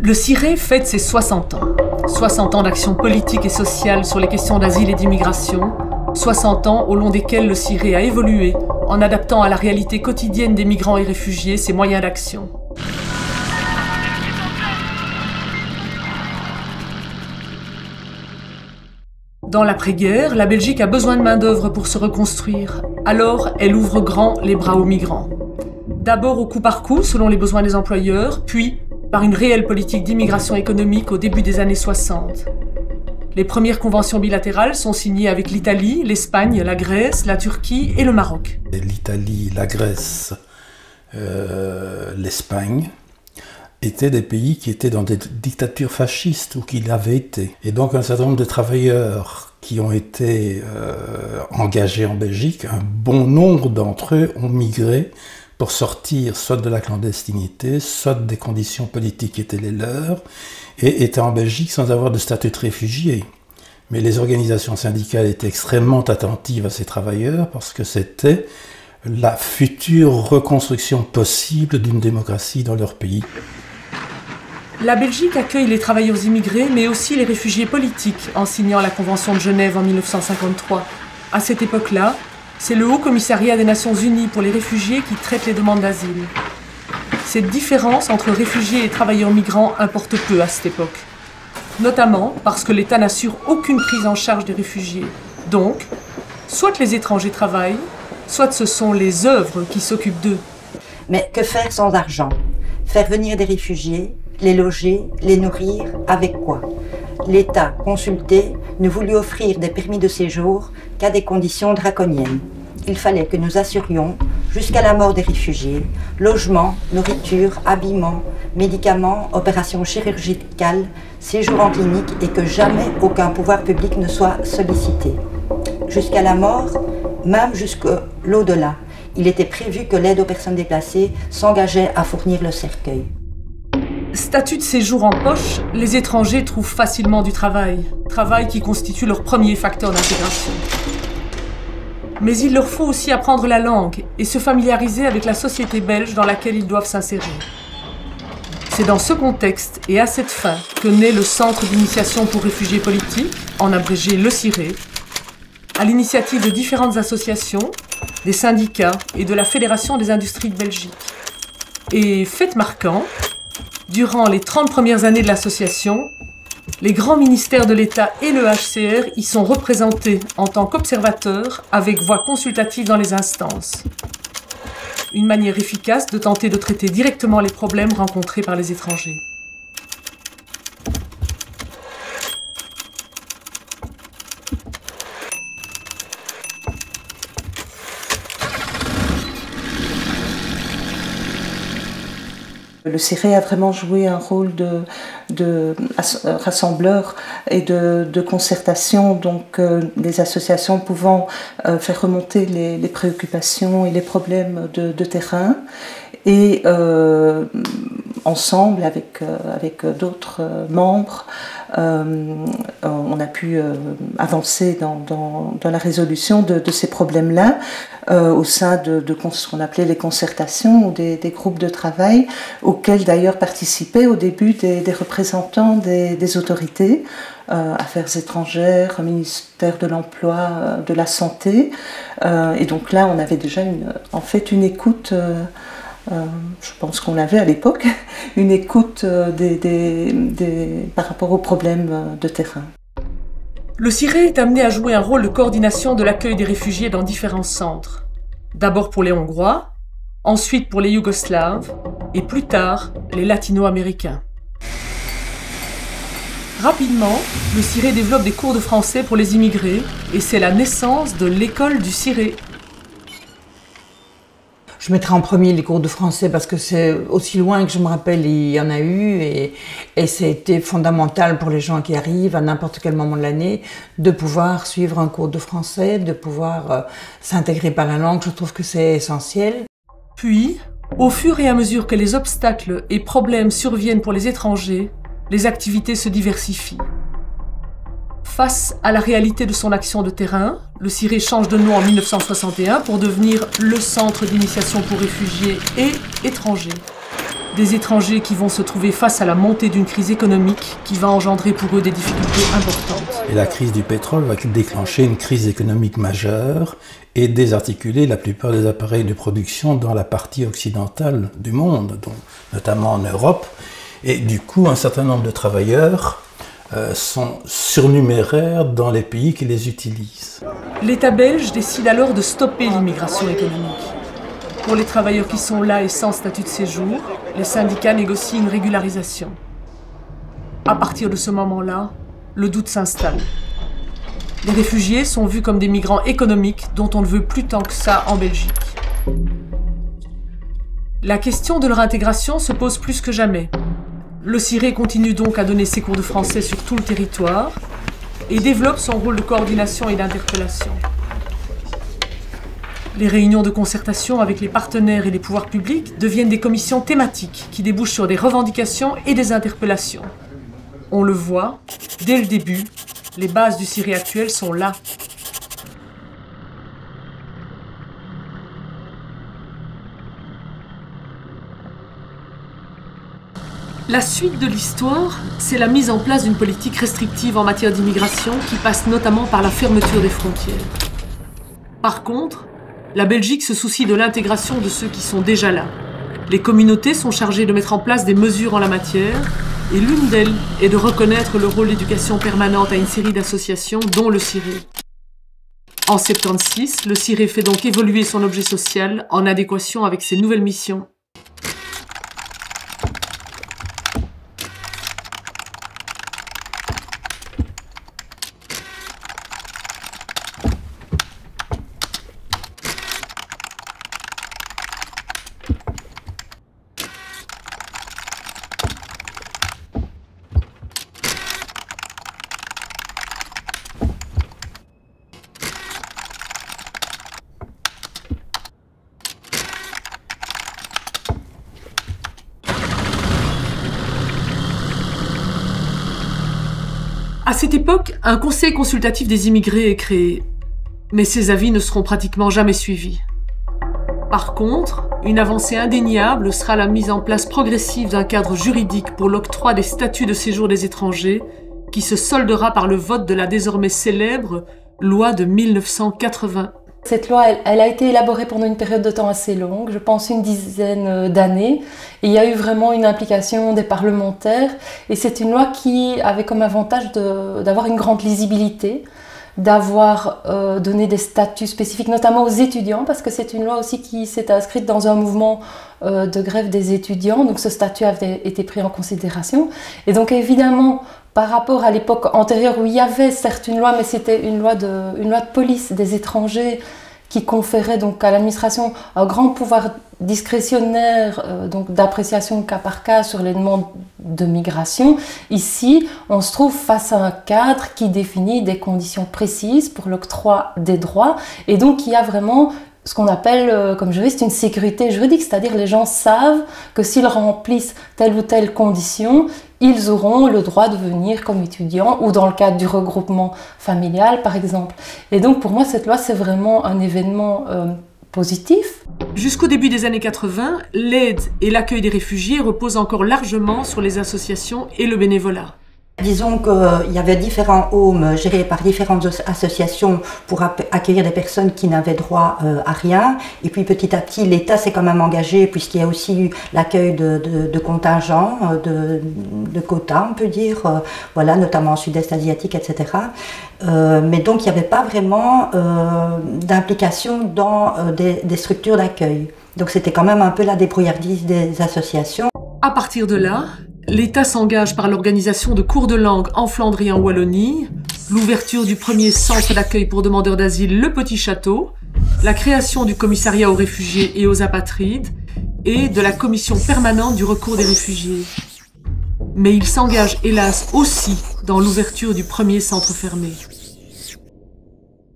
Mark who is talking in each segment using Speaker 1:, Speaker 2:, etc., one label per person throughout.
Speaker 1: Le CIRE fête ses 60 ans. 60 ans d'action politique et sociale sur les questions d'asile et d'immigration. 60 ans au long desquels le CIRE a évolué en adaptant à la réalité quotidienne des migrants et réfugiés ses moyens d'action. Dans l'après-guerre, la Belgique a besoin de main-d'œuvre pour se reconstruire. Alors, elle ouvre grand les bras aux migrants. D'abord au coup par coup, selon les besoins des employeurs, puis par une réelle politique d'immigration économique au début des années 60. Les premières conventions bilatérales sont signées avec l'Italie, l'Espagne, la Grèce, la Turquie et le Maroc.
Speaker 2: L'Italie, la Grèce, l'Espagne étaient des pays qui étaient dans des dictatures fascistes ou qui l'avaient été. Et donc un certain nombre de travailleurs qui ont été engagés en Belgique, un bon nombre d'entre eux ont migré pour sortir soit de la clandestinité, soit des conditions politiques qui étaient les leurs, et étaient en Belgique sans avoir de statut de réfugié. Mais les organisations syndicales étaient extrêmement attentives à ces travailleurs parce que c'était la future reconstruction possible d'une démocratie dans leur pays.
Speaker 1: La Belgique accueille les travailleurs immigrés, mais aussi les réfugiés politiques, en signant la Convention de Genève en 1953. À cette époque-là, c'est le Haut Commissariat des Nations Unies pour les réfugiés qui traite les demandes d'asile. Cette différence entre réfugiés et travailleurs migrants importe peu à cette époque. Notamment parce que l'État n'assure aucune prise en charge des réfugiés. Donc, soit les étrangers travaillent, soit ce sont les œuvres qui s'occupent d'eux.
Speaker 3: Mais que faire sans argent? Faire venir des réfugiés, les loger, les nourrir, avec quoi? L'État, consulté, ne voulut offrir des permis de séjour qu'à des conditions draconiennes. Il fallait que nous assurions, jusqu'à la mort des réfugiés, logement, nourriture, habillement, médicaments, opérations chirurgicales, séjour en clinique et que jamais aucun pouvoir public ne soit sollicité. Jusqu'à la mort, même jusqu'à l'au-delà, il était prévu que l'aide aux personnes déplacées s'engageait à fournir le cercueil.
Speaker 1: Statut de séjour en poche, les étrangers trouvent facilement du travail. Travail qui constitue leur premier facteur d'intégration. Mais il leur faut aussi apprendre la langue et se familiariser avec la société belge dans laquelle ils doivent s'insérer. C'est dans ce contexte et à cette fin que naît le Centre d'initiation pour réfugiés politiques, en abrégé le CIRE, à l'initiative de différentes associations, des syndicats et de la Fédération des industries de Belgique. Et fait marquant, durant les 30 premières années de l'association, les grands ministères de l'État et le HCR y sont représentés en tant qu'observateurs avec voix consultative dans les instances. Une manière efficace de tenter de traiter directement les problèmes rencontrés par les étrangers.
Speaker 4: Le CIRE a vraiment joué un rôle de rassembleur et de concertation, donc les associations pouvant faire remonter les préoccupations et les problèmes de terrain. Et ensemble, avec d'autres membres, on a pu avancer dans la résolution de ces problèmes-là au sein de ce qu'on appelait les concertations ou des groupes de travail auxquels d'ailleurs participaient au début des représentants des autorités, Affaires étrangères, ministère de l'Emploi, de la Santé. Et donc là, on avait déjà en fait une écoute. Je pense qu'on avait à l'époque une écoute par rapport aux problèmes de terrain.
Speaker 1: Le CIRE est amené à jouer un rôle de coordination de l'accueil des réfugiés dans différents centres. D'abord pour les Hongrois, ensuite pour les Yougoslaves et plus tard les Latino-Américains. Rapidement, le CIRE développe des cours de français pour les immigrés et c'est la naissance de l'école du CIRE.
Speaker 5: Je mettrai en premier les cours de français parce que c'est aussi loin que je me rappelle, il y en a eu et c'était fondamental pour les gens qui arrivent à n'importe quel moment de l'année de pouvoir suivre un cours de français, de pouvoir s'intégrer par la langue. Je trouve que c'est essentiel.
Speaker 1: Puis, au fur et à mesure que les obstacles et problèmes surviennent pour les étrangers, les activités se diversifient. Face à la réalité de son action de terrain, le CIRE change de nom en 1961 pour devenir le Centre d'initiation pour réfugiés et étrangers. Des étrangers qui vont se trouver face à la montée d'une crise économique qui va engendrer pour eux des difficultés importantes.
Speaker 2: Et la crise du pétrole va déclencher une crise économique majeure et désarticuler la plupart des appareils de production dans la partie occidentale du monde, donc, notamment en Europe. Et du coup, un certain nombre de travailleurs sont surnuméraires dans les pays qui les utilisent.
Speaker 1: L'État belge décide alors de stopper l'immigration économique. Pour les travailleurs qui sont là et sans statut de séjour, les syndicats négocient une régularisation. À partir de ce moment-là, le doute s'installe. Les réfugiés sont vus comme des migrants économiques dont on ne veut plus tant que ça en Belgique. La question de leur intégration se pose plus que jamais. Le CIRE continue donc à donner ses cours de français sur tout le territoire et développe son rôle de coordination et d'interpellation. Les réunions de concertation avec les partenaires et les pouvoirs publics deviennent des commissions thématiques qui débouchent sur des revendications et des interpellations. On le voit, dès le début, les bases du CIRE actuel sont là. La suite de l'histoire, c'est la mise en place d'une politique restrictive en matière d'immigration qui passe notamment par la fermeture des frontières. Par contre, la Belgique se soucie de l'intégration de ceux qui sont déjà là. Les communautés sont chargées de mettre en place des mesures en la matière, et l'une d'elles est de reconnaître le rôle d'éducation permanente à une série d'associations, dont le CIRE. En 1976, le CIRE fait donc évoluer son objet social en adéquation avec ses nouvelles missions. À cette époque, un conseil consultatif des immigrés est créé, mais ces avis ne seront pratiquement jamais suivis. Par contre, une avancée indéniable sera la mise en place progressive d'un cadre juridique pour l'octroi des statuts de séjour des étrangers, qui se soldera par le vote de la désormais célèbre loi de 1980.
Speaker 6: Cette loi, elle a été élaborée pendant une période de temps assez longue, je pense une dizaine d'années. Et il y a eu vraiment une implication des parlementaires. Et c'est une loi qui avait comme avantage d'avoir une grande lisibilité, d'avoir donné des statuts spécifiques, notamment aux étudiants, parce que c'est une loi aussi qui s'est inscrite dans un mouvement de grève des étudiants. Donc ce statut avait été pris en considération. Et donc évidemment, par rapport à l'époque antérieure où il y avait certes une loi, mais c'était une loi de police des étrangers qui conférait donc à l'administration un grand pouvoir discrétionnaire donc d'appréciation cas par cas sur les demandes de migration. Ici, on se trouve face à un cadre qui définit des conditions précises pour l'octroi des droits et donc il y a vraiment ce qu'on appelle, comme juriste, une sécurité juridique, c'est-à-dire les gens savent que s'ils remplissent telle ou telle condition, ils auront le droit de venir comme étudiants ou dans le cadre du regroupement familial, par exemple. Et donc, pour moi, cette loi, c'est vraiment un événement positif.
Speaker 1: Jusqu'au début des années 80, l'aide et l'accueil des réfugiés reposent encore largement sur les associations et le bénévolat.
Speaker 3: Disons qu'il y avait différents homes gérés par différentes associations pour accueillir des personnes qui n'avaient droit à rien. Et puis petit à petit, l'État s'est quand même engagé puisqu'il y a aussi eu l'accueil de contingents, de quotas, on peut dire, voilà, notamment en Sud-Est asiatique, etc. Mais donc il n'y avait pas vraiment d'implication dans des structures d'accueil. Donc c'était quand même un peu la débrouillardise des associations.
Speaker 1: À partir de là, l'État s'engage par l'organisation de cours de langue en Flandre et en Wallonie, l'ouverture du premier centre d'accueil pour demandeurs d'asile, le Petit Château, la création du commissariat aux réfugiés et aux apatrides et de la commission permanente du recours des réfugiés. Mais il s'engage hélas aussi dans l'ouverture du premier centre fermé.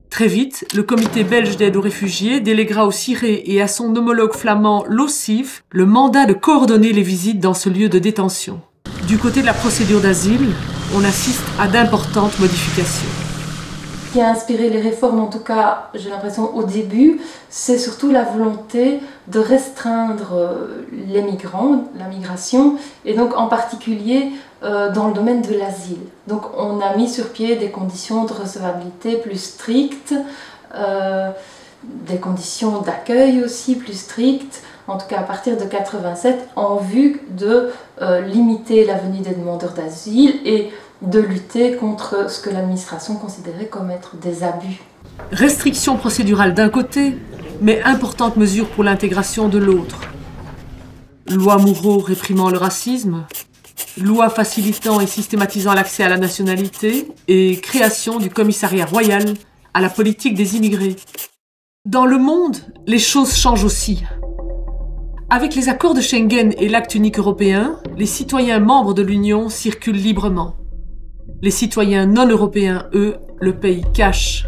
Speaker 1: Très vite, le comité belge d'aide aux réfugiés déléguera au CIRE et à son homologue flamand l'OSIF le mandat de coordonner les visites dans ce lieu de détention. Du côté de la procédure d'asile, on assiste à d'importantes modifications.
Speaker 6: qui a inspiré les réformes, en tout cas, j'ai l'impression au début, c'est surtout la volonté de restreindre les migrants, la migration, et donc en particulier dans le domaine de l'asile. Donc on a mis sur pied des conditions de recevabilité plus strictes, des conditions d'accueil aussi plus strictes, en tout cas à partir de 87, en vue de limiter la venue des demandeurs d'asile et de lutter contre ce que l'administration considérait comme être des abus.
Speaker 1: Restrictions procédurales d'un côté, mais importantes mesures pour l'intégration de l'autre. Loi Moureau réprimant le racisme, loi facilitant et systématisant l'accès à la nationalité et création du commissariat royal à la politique des immigrés. Dans le monde, les choses changent aussi. Avec les accords de Schengen et l'acte unique européen, les citoyens membres de l'Union circulent librement. Les citoyens non européens, eux, le payent cash.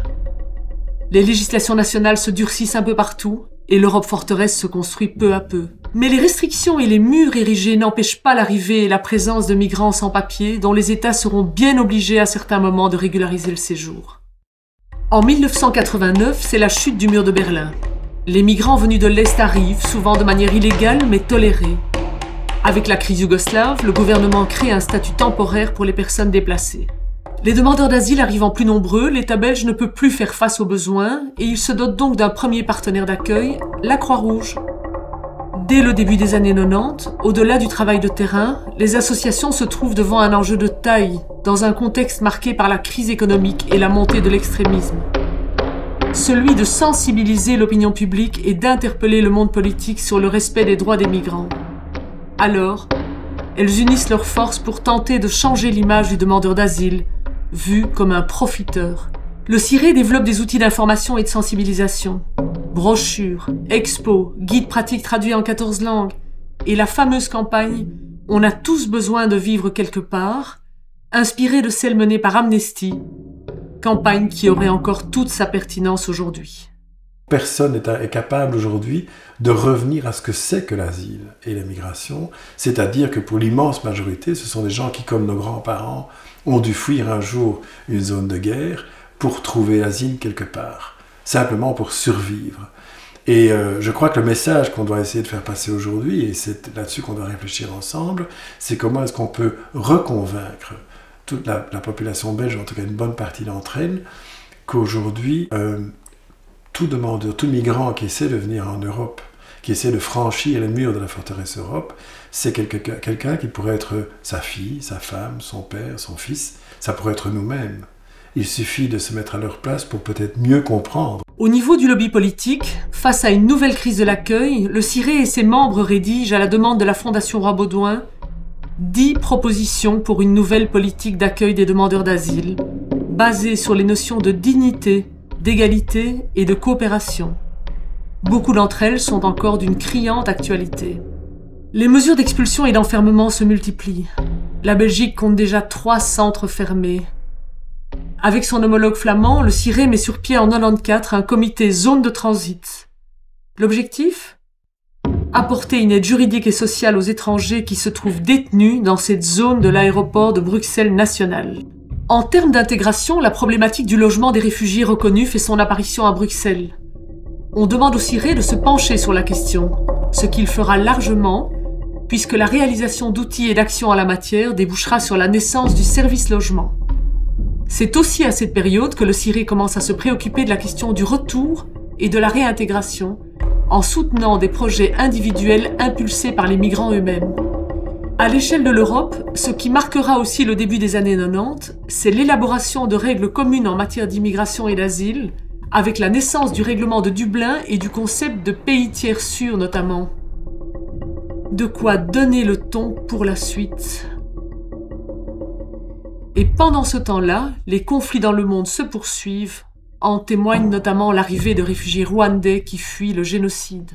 Speaker 1: Les législations nationales se durcissent un peu partout et l'Europe forteresse se construit peu à peu. Mais les restrictions et les murs érigés n'empêchent pas l'arrivée et la présence de migrants sans papier dont les États seront bien obligés à certains moments de régulariser le séjour. En 1989, c'est la chute du mur de Berlin. Les migrants venus de l'Est arrivent, souvent de manière illégale mais tolérée. Avec la crise yougoslave, le gouvernement crée un statut temporaire pour les personnes déplacées. Les demandeurs d'asile arrivant plus nombreux, l'État belge ne peut plus faire face aux besoins et il se dote donc d'un premier partenaire d'accueil, la Croix-Rouge. Dès le début des années 90, au-delà du travail de terrain, les associations se trouvent devant un enjeu de taille, dans un contexte marqué par la crise économique et la montée de l'extrémisme. Celui de sensibiliser l'opinion publique et d'interpeller le monde politique sur le respect des droits des migrants. Alors, elles unissent leurs forces pour tenter de changer l'image du demandeur d'asile, vu comme un profiteur. Le CIRE développe des outils d'information et de sensibilisation. Brochures, expos, guides pratiques traduits en 14 langues et la fameuse campagne « On a tous besoin de vivre quelque part », inspirée de celle menée par Amnesty, campagne qui aurait encore toute sa pertinence aujourd'hui.
Speaker 2: Personne n'est capable aujourd'hui de revenir à ce que c'est que l'asile et la migration, c'est-à-dire que pour l'immense majorité, ce sont des gens qui, comme nos grands-parents, ont dû fuir un jour une zone de guerre pour trouver asile quelque part, simplement pour survivre. Et je crois que le message qu'on doit essayer de faire passer aujourd'hui, et c'est là-dessus qu'on doit réfléchir ensemble, c'est comment est-ce qu'on peut reconvaincre toute la population belge, en tout cas une bonne partie d'entre elles, qu'aujourd'hui, tout demandeur, tout migrant qui essaie de venir en Europe, qui essaie de franchir les murs de la forteresse Europe, c'est quelqu'un qui pourrait être sa fille, sa femme, son père, son fils, ça pourrait être nous-mêmes. Il suffit de se mettre à leur place pour peut-être mieux comprendre.
Speaker 1: Au niveau du lobby politique, face à une nouvelle crise de l'accueil, le CIRE et ses membres rédigent, à la demande de la Fondation Roi-Baudouin, 10 propositions pour une nouvelle politique d'accueil des demandeurs d'asile, basée sur les notions de dignité, d'égalité et de coopération. Beaucoup d'entre elles sont encore d'une criante actualité. Les mesures d'expulsion et d'enfermement se multiplient. La Belgique compte déjà 3 centres fermés. Avec son homologue flamand, le CIRE met sur pied en 1994 un comité zone de transit. L'objectif ? Apporter une aide juridique et sociale aux étrangers qui se trouvent détenus dans cette zone de l'aéroport de Bruxelles national. En termes d'intégration, la problématique du logement des réfugiés reconnus fait son apparition à Bruxelles. On demande au CIRE de se pencher sur la question, ce qu'il fera largement, puisque la réalisation d'outils et d'actions en la matière débouchera sur la naissance du service logement. C'est aussi à cette période que le CIRE commence à se préoccuper de la question du retour et de la réintégration, en soutenant des projets individuels impulsés par les migrants eux-mêmes. À l'échelle de l'Europe, ce qui marquera aussi le début des années 90, c'est l'élaboration de règles communes en matière d'immigration et d'asile, avec la naissance du règlement de Dublin et du concept de pays tiers sûr notamment. De quoi donner le ton pour la suite. Et pendant ce temps-là, les conflits dans le monde se poursuivent, en témoigne notamment l'arrivée de réfugiés rwandais qui fuient le génocide.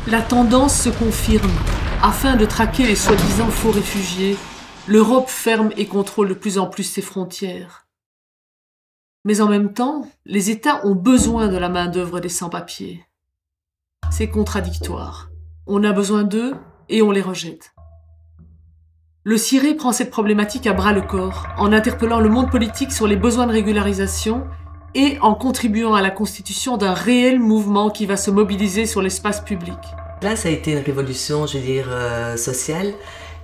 Speaker 1: La tendance se confirme. Afin de traquer les soi-disant faux réfugiés, l'Europe ferme et contrôle de plus en plus ses frontières. Mais en même temps, les États ont besoin de la main-d'œuvre des sans-papiers. C'est contradictoire. On a besoin d'eux et on les rejette. Le CIRE prend cette problématique à bras-le-corps, en interpellant le monde politique sur les besoins de régularisation et en contribuant à la constitution d'un réel mouvement qui va se mobiliser sur l'espace public.
Speaker 7: Là, ça a été une révolution, je veux dire, sociale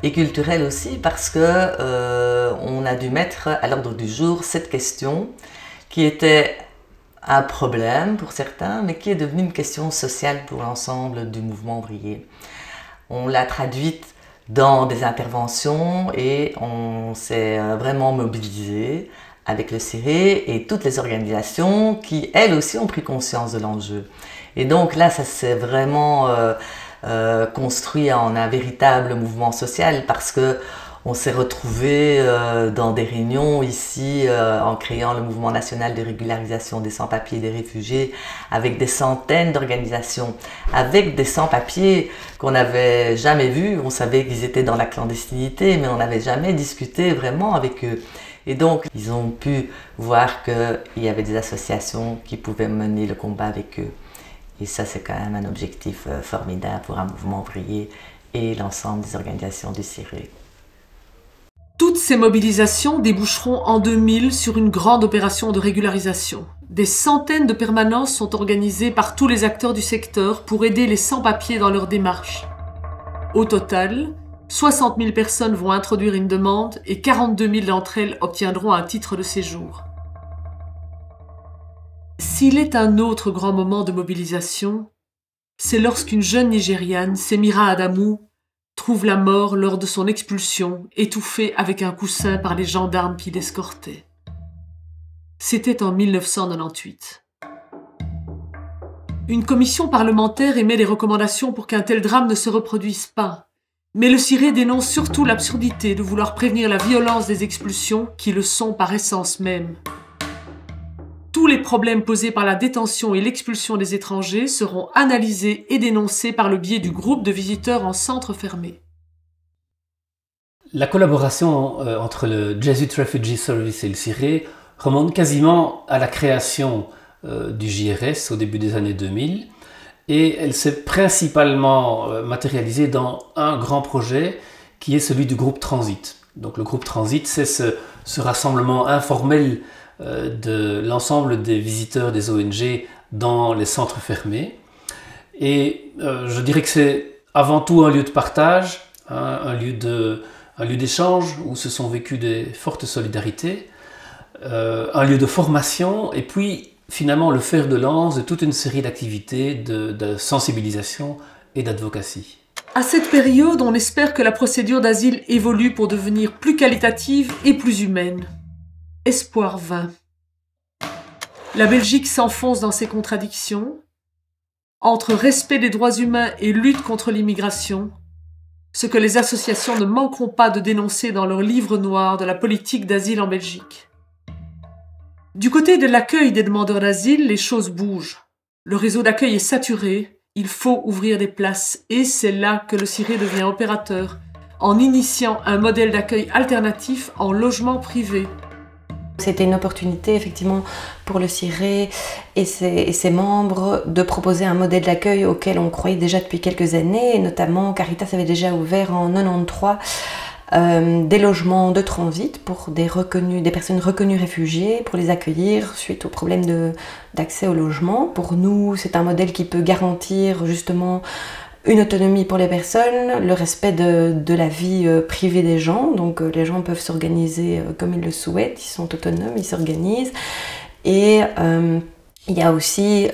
Speaker 7: et culturelle aussi, parce que on a dû mettre à l'ordre du jour cette question qui était un problème pour certains, mais qui est devenue une question sociale pour l'ensemble du mouvement ouvrier. On l'a traduite dans des interventions et on s'est vraiment mobilisé avec le CIRE et toutes les organisations qui, elles aussi, ont pris conscience de l'enjeu. Et donc là, ça s'est vraiment construit en un véritable mouvement social parce que on s'est retrouvés dans des réunions ici en créant le mouvement national de régularisation des sans-papiers et des réfugiés avec des centaines d'organisations, avec des sans-papiers qu'on n'avait jamais vus. On savait qu'ils étaient dans la clandestinité, mais on n'avait jamais discuté vraiment avec eux. Et donc, ils ont pu voir qu'il y avait des associations qui pouvaient mener le combat avec eux. Et ça, c'est quand même un objectif formidable pour un mouvement ouvrier et l'ensemble des organisations du CIRE.
Speaker 1: Toutes ces mobilisations déboucheront en 2000 sur une grande opération de régularisation. Des centaines de permanences sont organisées par tous les acteurs du secteur pour aider les sans-papiers dans leur démarche. Au total, 60 000 personnes vont introduire une demande et 42 000 d'entre elles obtiendront un titre de séjour. S'il est un autre grand moment de mobilisation, c'est lorsqu'une jeune Nigériane, Semira Adamu, trouve la mort lors de son expulsion, étouffée avec un coussin par les gendarmes qui l'escortaient. C'était en 1998. Une commission parlementaire émet des recommandations pour qu'un tel drame ne se reproduise pas. Mais le CIRE dénonce surtout l'absurdité de vouloir prévenir la violence des expulsions qui le sont par essence même. Tous les problèmes posés par la détention et l'expulsion des étrangers seront analysés et dénoncés par le biais du groupe de visiteurs en centre fermé.
Speaker 8: La collaboration entre le Jesuit Refugee Service et le CIRE remonte quasiment à la création du JRS au début des années 2000 et elle s'est principalement matérialisée dans un grand projet qui est celui du groupe Transit. Donc le groupe Transit, c'est ce rassemblement informel de l'ensemble des visiteurs des ONG dans les centres fermés. Et je dirais que c'est avant tout un lieu de partage, un lieu d'échange où se sont vécues des fortes solidarités, un lieu de formation et puis finalement le fer de lance de toute une série d'activités de sensibilisation et d'advocacy.
Speaker 1: À cette période, on espère que la procédure d'asile évolue pour devenir plus qualitative et plus humaine. Espoir vain. La Belgique s'enfonce dans ses contradictions. Entre respect des droits humains et lutte contre l'immigration, ce que les associations ne manqueront pas de dénoncer dans leur livre noir de la politique d'asile en Belgique. Du côté de l'accueil des demandeurs d'asile, les choses bougent. Le réseau d'accueil est saturé, il faut ouvrir des places et c'est là que le CIRE devient opérateur, en initiant un modèle d'accueil alternatif en logement privé.
Speaker 9: C'était une opportunité effectivement pour le CIRE et ses membres de proposer un modèle d'accueil auquel on croyait déjà depuis quelques années, et notamment Caritas avait déjà ouvert en 93 des logements de transit pour des personnes reconnues réfugiées, pour les accueillir suite au problème d'accès au logement. Pour nous, c'est un modèle qui peut garantir justement une autonomie pour les personnes, le respect de la vie privée des gens, donc les gens peuvent s'organiser comme ils le souhaitent, ils sont autonomes, ils s'organisent. Et il y a aussi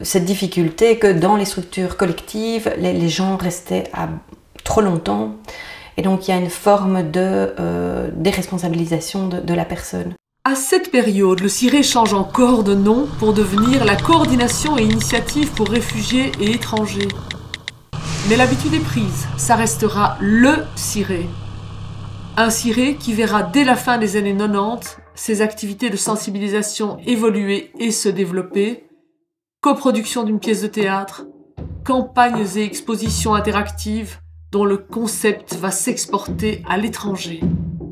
Speaker 9: cette difficulté que dans les structures collectives, les gens restaient trop longtemps. Et donc il y a une forme de déresponsabilisation de la personne.
Speaker 1: À cette période, le CIRE change encore de nom pour devenir la Coordination et Initiative pour réfugiés et étrangers. Mais l'habitude est prise, ça restera le CIRE. Un CIRE qui verra dès la fin des années 90 ses activités de sensibilisation évoluer et se développer, coproduction d'une pièce de théâtre, campagnes et expositions interactives dont le concept va s'exporter à l'étranger.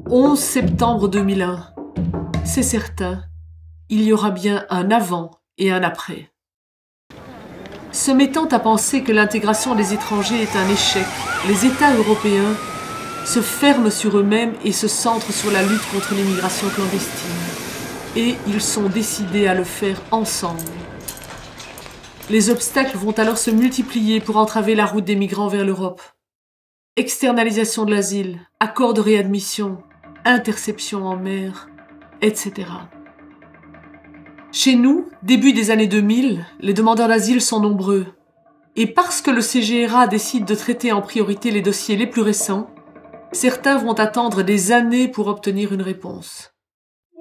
Speaker 1: 11 septembre 2001. C'est certain, il y aura bien un avant et un après. Se mettant à penser que l'intégration des étrangers est un échec, les États européens se ferment sur eux-mêmes et se centrent sur la lutte contre l'immigration clandestine. Et ils sont décidés à le faire ensemble. Les obstacles vont alors se multiplier pour entraver la route des migrants vers l'Europe. Externalisation de l'asile, accords de réadmission, interception en mer, etc. Chez nous, début des années 2000, les demandeurs d'asile sont nombreux. Et parce que le CGRA décide de traiter en priorité les dossiers les plus récents, certains vont attendre des années pour obtenir une réponse.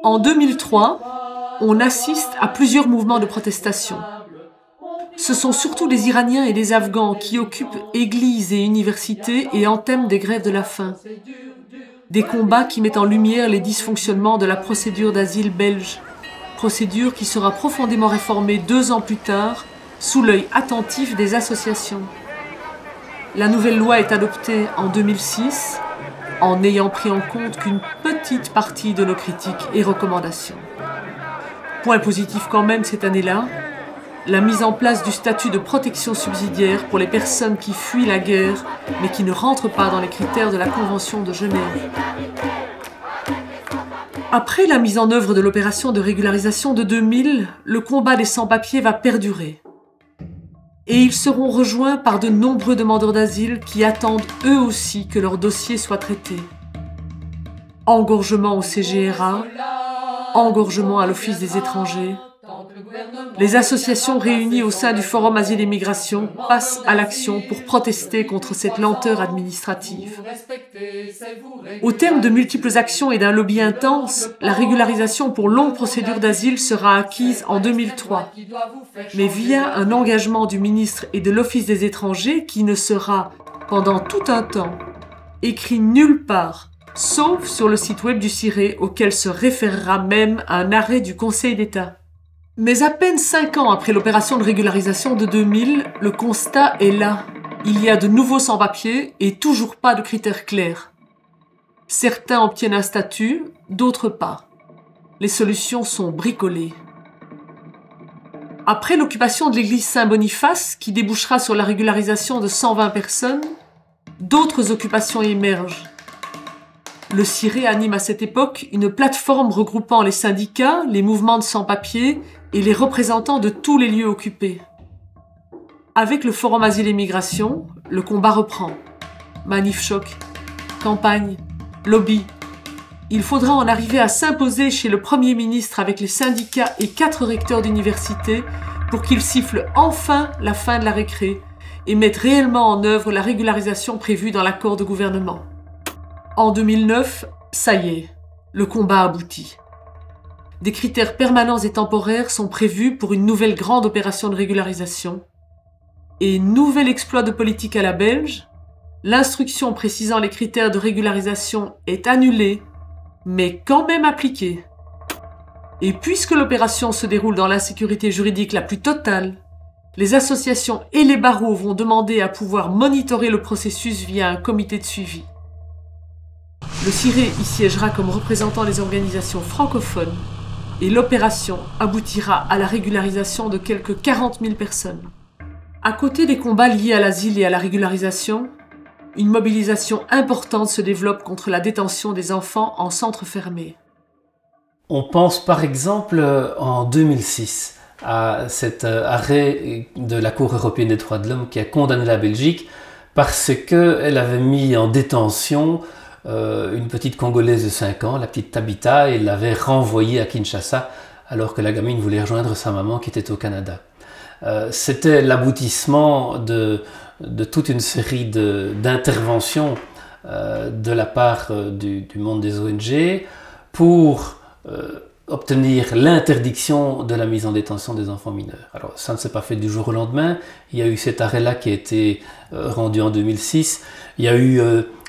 Speaker 1: En 2003, on assiste à plusieurs mouvements de protestation. Ce sont surtout des Iraniens et des Afghans qui occupent églises et universités et entament des grèves de la faim. Des combats qui mettent en lumière les dysfonctionnements de la procédure d'asile belge, procédure qui sera profondément réformée 2 ans plus tard, sous l'œil attentif des associations. La nouvelle loi est adoptée en 2006, en n'ayant pris en compte qu'une petite partie de nos critiques et recommandations. Point positif quand même cette année-là, la mise en place du statut de protection subsidiaire pour les personnes qui fuient la guerre, mais qui ne rentrent pas dans les critères de la Convention de Genève. Après la mise en œuvre de l'opération de régularisation de 2000, le combat des sans-papiers va perdurer. Et ils seront rejoints par de nombreux demandeurs d'asile qui attendent eux aussi que leur dossier soit traité. Engorgement au CGRA, engorgement à l'Office des étrangers. Les associations réunies au sein du Forum Asile et Migration passent à l'action pour protester contre cette lenteur administrative. Au terme de multiples actions et d'un lobby intense, la régularisation pour longue procédure d'asile sera acquise en 2003, mais via un engagement du ministre et de l'Office des étrangers qui ne sera, pendant tout un temps, écrit nulle part, sauf sur le site web du CIRE auquel se référera même un arrêt du Conseil d'État. Mais à peine 5 ans après l'opération de régularisation de 2000, le constat est là. Il y a de nouveaux sans-papiers et toujours pas de critères clairs. Certains obtiennent un statut, d'autres pas. Les solutions sont bricolées. Après l'occupation de l'église Saint-Boniface, qui débouchera sur la régularisation de 120 personnes, d'autres occupations émergent. Le CIRE anime à cette époque une plateforme regroupant les syndicats, les mouvements de sans-papiers et les représentants de tous les lieux occupés. Avec le Forum Asile et Migration, le combat reprend. Manif choc, campagne, lobby. Il faudra en arriver à s'imposer chez le Premier ministre avec les syndicats et 4 recteurs d'université pour qu'ils sifflent enfin la fin de la récré et mettent réellement en œuvre la régularisation prévue dans l'accord de gouvernement. En 2009, ça y est, le combat aboutit. Des critères permanents et temporaires sont prévus pour une nouvelle grande opération de régularisation. Et nouvel exploit de politique à la belge, l'instruction précisant les critères de régularisation est annulée, mais quand même appliquée. Et puisque l'opération se déroule dans l'insécurité juridique la plus totale, les associations et les barreaux vont demander à pouvoir monitorer le processus via un comité de suivi. Le CIRE y siégera comme représentant des organisations francophones et l'opération aboutira à la régularisation de quelques 40 000 personnes. À côté des combats liés à l'asile et à la régularisation, une mobilisation importante se développe contre la détention des enfants en centre fermé.
Speaker 8: On pense par exemple en 2006 à cet arrêt de la Cour européenne des droits de l'homme qui a condamné la Belgique parce qu'elle avait mis en détention une petite Congolaise de 5 ans, la petite Tabitha, et l'avait renvoyée à Kinshasa alors que la gamine voulait rejoindre sa maman qui était au Canada. C'était l'aboutissement de toute une série d'interventions de la part du monde des ONG pour obtenir l'interdiction de la mise en détention des enfants mineurs. Alors ça ne s'est pas fait du jour au lendemain, il y a eu cet arrêt-là qui a été rendu en 2006, il y a eu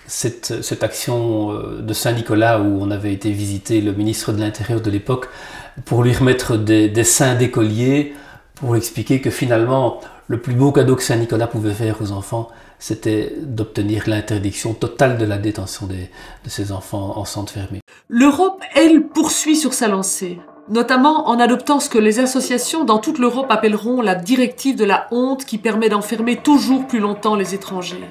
Speaker 8: cette action de Saint-Nicolas où on avait été visiter le ministre de l'Intérieur de l'époque pour lui remettre des seins d'écolier pour expliquer que finalement, le plus beau cadeau que Saint-Nicolas pouvait faire aux enfants, c'était d'obtenir l'interdiction totale de la détention de ces enfants en centre fermé.
Speaker 1: L'Europe, elle, poursuit sur sa lancée, notamment en adoptant ce que les associations dans toute l'Europe appelleront la directive de la honte qui permet d'enfermer toujours plus longtemps les étrangers.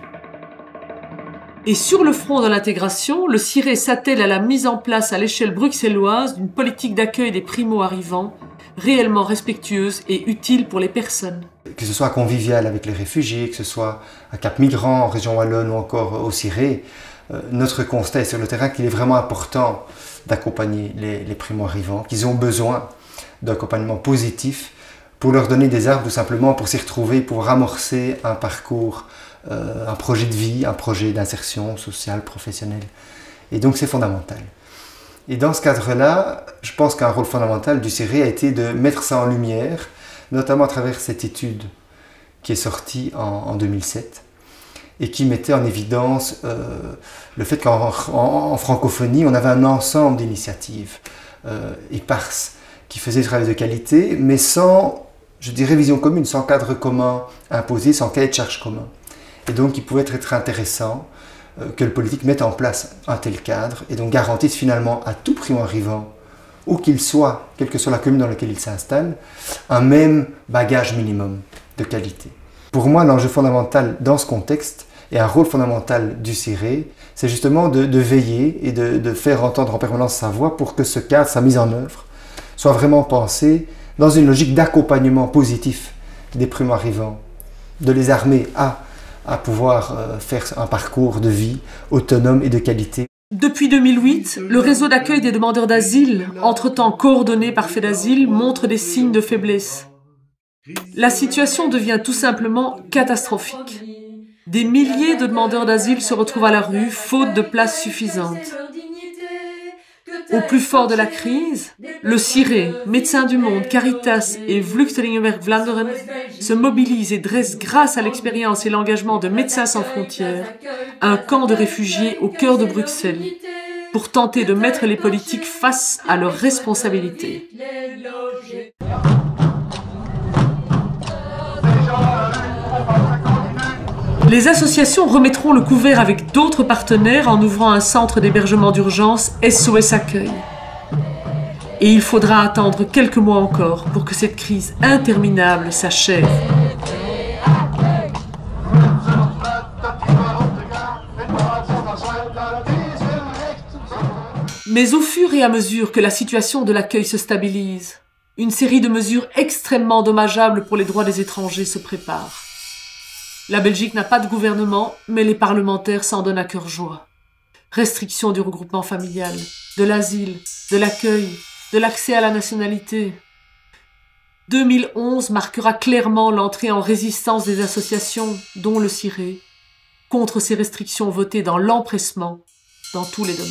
Speaker 1: Et sur le front de l'intégration, le CIRE s'attelle à la mise en place à l'échelle bruxelloise d'une politique d'accueil des primo-arrivants réellement respectueuse et utile pour les personnes.
Speaker 10: Que ce soit convivial avec les réfugiés, que ce soit à Cap-Migrant, en région Wallonne ou encore au CIRE, notre constat est sur le terrain qu'il est vraiment important d'accompagner les primo-arrivants, qu'ils ont besoin d'accompagnement positif pour leur donner des armes tout simplement pour s'y retrouver, pour amorcer un parcours, un projet de vie, un projet d'insertion sociale, professionnelle. Et donc c'est fondamental. Et dans ce cadre-là, je pense qu'un rôle fondamental du CIRE a été de mettre ça en lumière, notamment à travers cette étude qui est sortie en 2007 et qui mettait en évidence le fait qu'en francophonie, on avait un ensemble d'initiatives éparses qui faisaient du travail de qualité, mais sans, je dirais, vision commune, sans cadre commun imposé, sans cahier de charge commun. Et donc, il pouvait être intéressant que le politique mette en place un tel cadre et donc garantisse finalement à tout primo-arrivant, où qu'il soit, quelle que soit la commune dans laquelle il s'installe, un même bagage minimum de qualité. Pour moi, l'enjeu fondamental dans ce contexte et un rôle fondamental du CIRE, c'est justement de veiller et de faire entendre en permanence sa voix pour que ce cadre, sa mise en œuvre, soit vraiment pensé dans une logique d'accompagnement positif des primo-arrivants, de les armer à pouvoir faire un parcours de vie autonome et de qualité.
Speaker 1: Depuis 2008, le réseau d'accueil des demandeurs d'asile, entre-temps coordonné par FEDASIL, montre des signes de faiblesse. La situation devient tout simplement catastrophique. Des milliers de demandeurs d'asile se retrouvent à la rue, faute de places suffisantes. Au plus fort de la crise, le CIRE, Médecins du Monde, Caritas et Vluchtelingenwerk Vlaanderen se mobilisent et dressent, grâce à l'expérience et l'engagement de Médecins sans frontières, un camp de réfugiés au cœur de Bruxelles, pour tenter de mettre les politiques face à leurs responsabilités. Les associations remettront le couvert avec d'autres partenaires en ouvrant un centre d'hébergement d'urgence SOS Accueil. Et il faudra attendre quelques mois encore pour que cette crise interminable s'achève. Mais au fur et à mesure que la situation de l'accueil se stabilise, une série de mesures extrêmement dommageables pour les droits des étrangers se prépare. La Belgique n'a pas de gouvernement, mais les parlementaires s'en donnent à cœur joie. Restriction du regroupement familial, de l'asile, de l'accueil, de l'accès à la nationalité. 2011 marquera clairement l'entrée en résistance des associations, dont le CIRE, contre ces restrictions votées dans l'empressement, dans tous les domaines.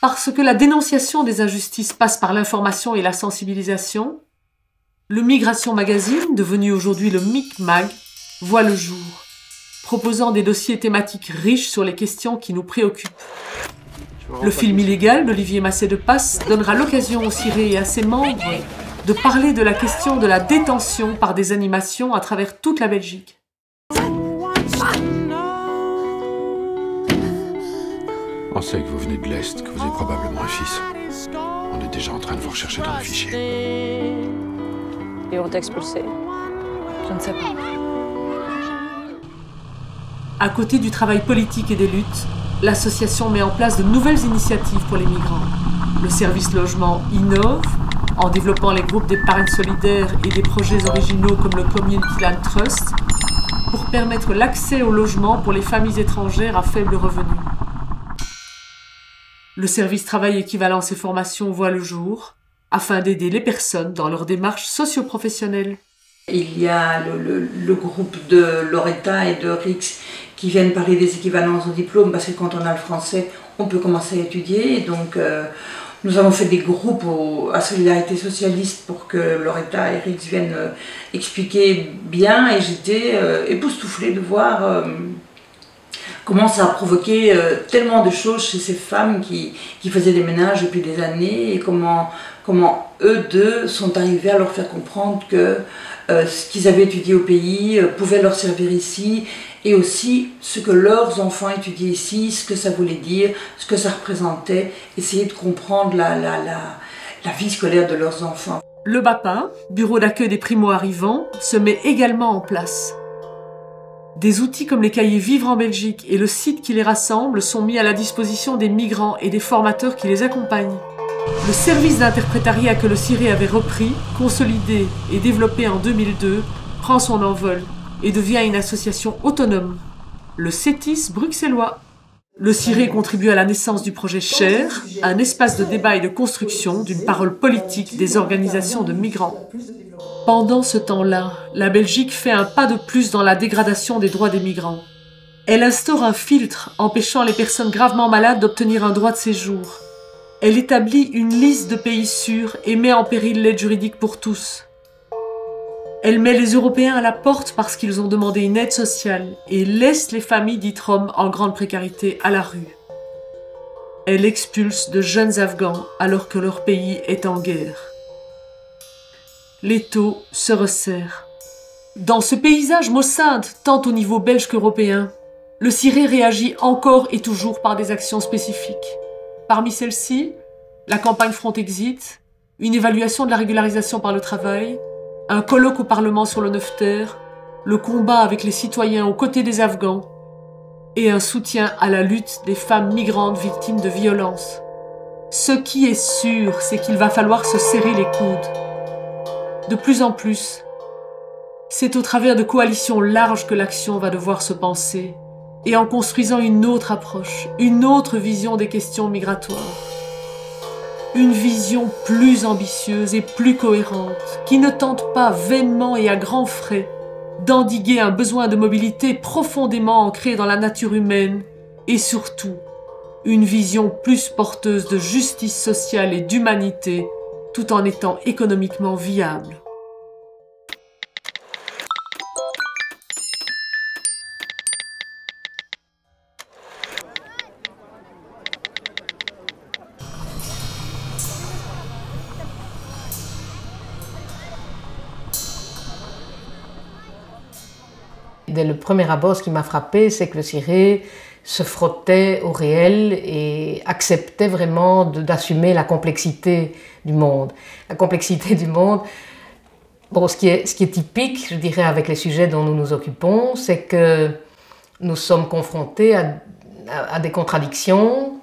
Speaker 1: Parce que la dénonciation des injustices passe par l'information et la sensibilisation, le Migration Magazine, devenu aujourd'hui le MIC-Mag, voit le jour, proposant des dossiers thématiques riches sur les questions qui nous préoccupent. Le film illégal d'Olivier Massé-de-Passe donnera l'occasion au CIRE et à ses membres de parler de la question de la détention par des animations à travers toute la Belgique.
Speaker 11: On sait que vous venez de l'Est, que vous avez probablement un fils. On est déjà en train de vous rechercher dans le fichier.
Speaker 12: Ils vont t'expulser. Je ne sais pas.
Speaker 1: À côté du travail politique et des luttes, l'association met en place de nouvelles initiatives pour les migrants. Le service logement innove, en développant les groupes d'épargne solidaire et des projets originaux comme le Community Land Trust, pour permettre l'accès au logement pour les familles étrangères à faible revenu. Le service travail équivalence et formation voit le jour, afin d'aider les personnes dans leur démarche socio-professionnelle.
Speaker 5: Il y a le groupe de Loretta et de Rix qui viennent parler des équivalences au diplôme, parce que quand on a le français, on peut commencer à étudier. Donc nous avons fait des groupes à Solidarité Socialiste pour que Loretta et Rix viennent expliquer bien, et j'étais époustouflée de voir comment ça a provoqué tellement de choses chez ces femmes qui faisaient des ménages depuis des années, et comment comment eux deux sont arrivés à leur faire comprendre que ce qu'ils avaient étudié au pays pouvait leur servir ici, et aussi ce que leurs enfants étudiaient ici, ce que ça voulait dire, ce que ça représentait, essayer de comprendre la vie scolaire de leurs enfants.
Speaker 1: Le BAPA, bureau d'accueil des primo-arrivants, se met également en place. Des outils comme les cahiers Vivre en Belgique et le site qui les rassemble sont mis à la disposition des migrants et des formateurs qui les accompagnent. Le service d'interprétariat que le CIRE avait repris, consolidé et développé en 2002, prend son envol et devient une association autonome, le CETIS bruxellois. Le CIRE contribue à la naissance du projet SHARE, un espace de débat et de construction d'une parole politique des organisations de migrants. Pendant ce temps-là, la Belgique fait un pas de plus dans la dégradation des droits des migrants. Elle instaure un filtre empêchant les personnes gravement malades d'obtenir un droit de séjour. Elle établit une liste de pays sûrs et met en péril l'aide juridique pour tous. Elle met les Européens à la porte parce qu'ils ont demandé une aide sociale et laisse les familles dites roms en grande précarité à la rue. Elle expulse de jeunes Afghans alors que leur pays est en guerre. L'étau se resserre. Dans ce paysage maussade, tant au niveau belge qu'européen, le CIRE réagit encore et toujours par des actions spécifiques. Parmi celles-ci, la campagne Front-Exit, une évaluation de la régularisation par le travail, un colloque au Parlement sur le 9 Ter, le combat avec les citoyens aux côtés des Afghans et un soutien à la lutte des femmes migrantes victimes de violences. Ce qui est sûr, c'est qu'il va falloir se serrer les coudes. De plus en plus, c'est au travers de coalitions larges que l'action va devoir se penser, et en construisant une autre approche, une autre vision des questions migratoires. Une vision plus ambitieuse et plus cohérente, qui ne tente pas vainement et à grands frais d'endiguer un besoin de mobilité profondément ancré dans la nature humaine, et surtout, une vision plus porteuse de justice sociale et d'humanité, tout en étant économiquement viable.
Speaker 13: Dès le premier abord, ce qui m'a frappé, c'est que le CIRE se frottait au réel et acceptait vraiment d'assumer la complexité du monde. La complexité du monde, bon, ce qui est typique, je dirais, avec les sujets dont nous nous occupons, c'est que nous sommes confrontés à des contradictions,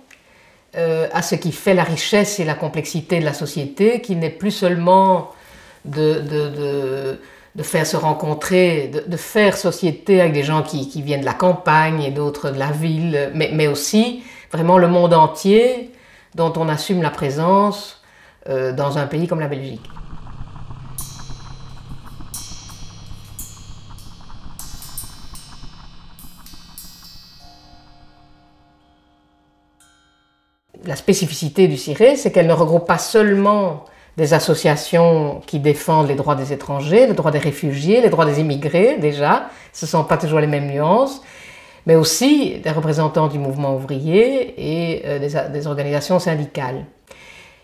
Speaker 13: à ce qui fait la richesse et la complexité de la société, qui n'est plus seulement de faire se rencontrer, de faire société avec des gens qui viennent de la campagne et d'autres de la ville, mais aussi vraiment le monde entier dont on assume la présence dans un pays comme la Belgique. La spécificité du CIRE, c'est qu'elle ne regroupe pas seulement des associations qui défendent les droits des étrangers, les droits des réfugiés, les droits des immigrés déjà, ce ne sont pas toujours les mêmes nuances, mais aussi des représentants du mouvement ouvrier et des organisations syndicales.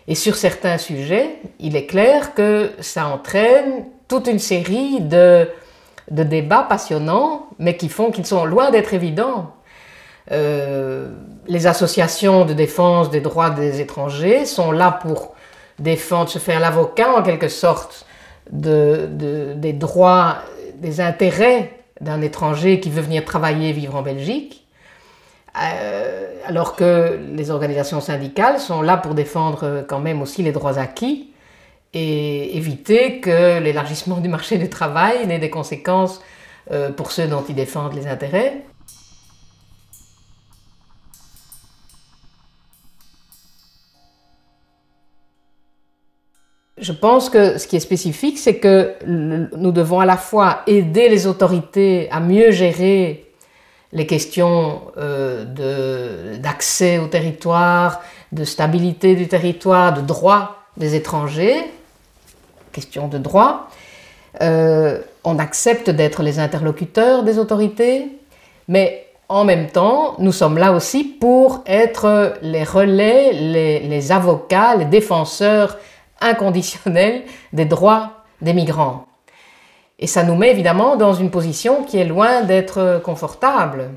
Speaker 13: Et sur certains sujets, il est clair que ça entraîne toute une série de débats passionnants, mais qui sont loin d'être évidents. Les associations de défense des droits des étrangers sont là pour défendre, se faire l'avocat en quelque sorte des droits, des intérêts d'un étranger qui veut venir travailler et vivre en Belgique, alors que les organisations syndicales sont là pour défendre quand même aussi les droits acquis et éviter que l'élargissement du marché du travail n'ait des conséquences pour ceux dont ils défendent les intérêts. Je pense que ce qui est spécifique, c'est que nous devons à la fois aider les autorités à mieux gérer les questions d'accès au territoire, de stabilité du territoire, de droits des étrangers, question de droit. On accepte d'être les interlocuteurs des autorités, mais en même temps, nous sommes là aussi pour être les relais, les avocats, les défenseurs inconditionnel des droits des migrants. Et ça nous met évidemment dans une position qui est loin d'être confortable.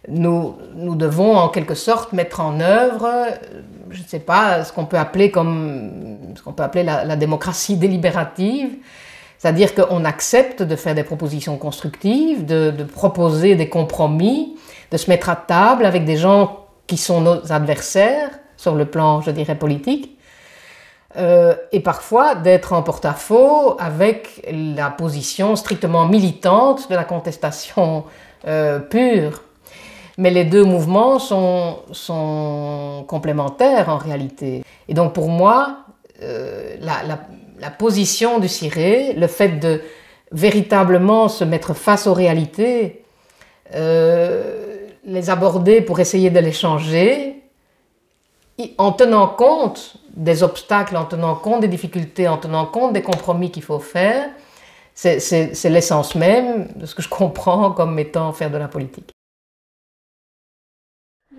Speaker 13: Nous devons en quelque sorte mettre en œuvre, je ne sais pas, ce qu'on peut appeler la démocratie délibérative, c'est-à-dire qu'on accepte de faire des propositions constructives, de proposer des compromis, de se mettre à table avec des gens qui sont nos adversaires sur le plan, je dirais, politique, et parfois d'être en porte-à-faux avec la position strictement militante de la contestation pure. Mais les deux mouvements sont complémentaires en réalité. Et donc pour moi, la position du ciré, le fait de véritablement se mettre face aux réalités, les aborder pour essayer de les changer, en tenant compte des obstacles, en tenant compte des difficultés, en tenant compte des compromis qu'il faut faire, c'est l'essence même de ce que je comprends comme étant faire de la politique.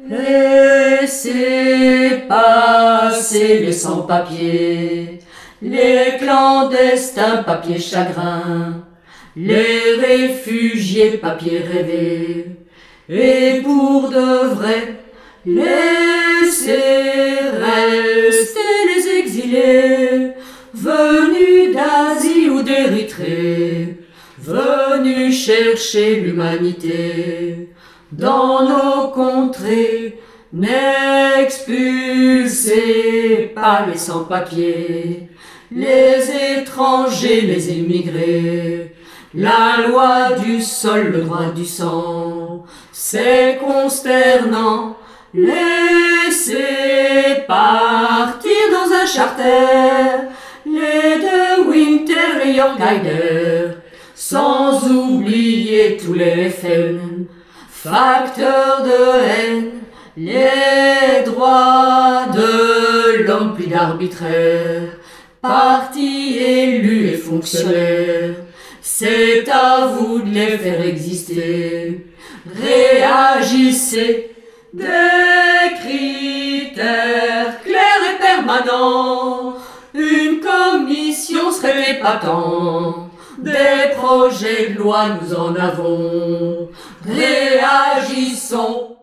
Speaker 14: Laissez passer les sans-papiers, les clandestins papiers chagrins, les réfugiés papiers rêvés, et pour de vrai, laissez rester les exilés, venus d'Asie ou d'Érythrée, venus chercher l'humanité. Dans nos contrées, n'expulsez pas les sans-papiers, les étrangers, les immigrés. La loi du sol, le droit du sang, c'est consternant. Laissez partir dans un charter les De Winter, les Yorgeider, sans oublier tous les FN. Facteurs de haine, les droits de l'homme pris d'arbitraire, partis élus et fonctionnaires, c'est à vous de les faire exister. Réagissez, des critères clairs et permanents, une commission serait épatant. Des projets de loi nous en avons. Réagissons.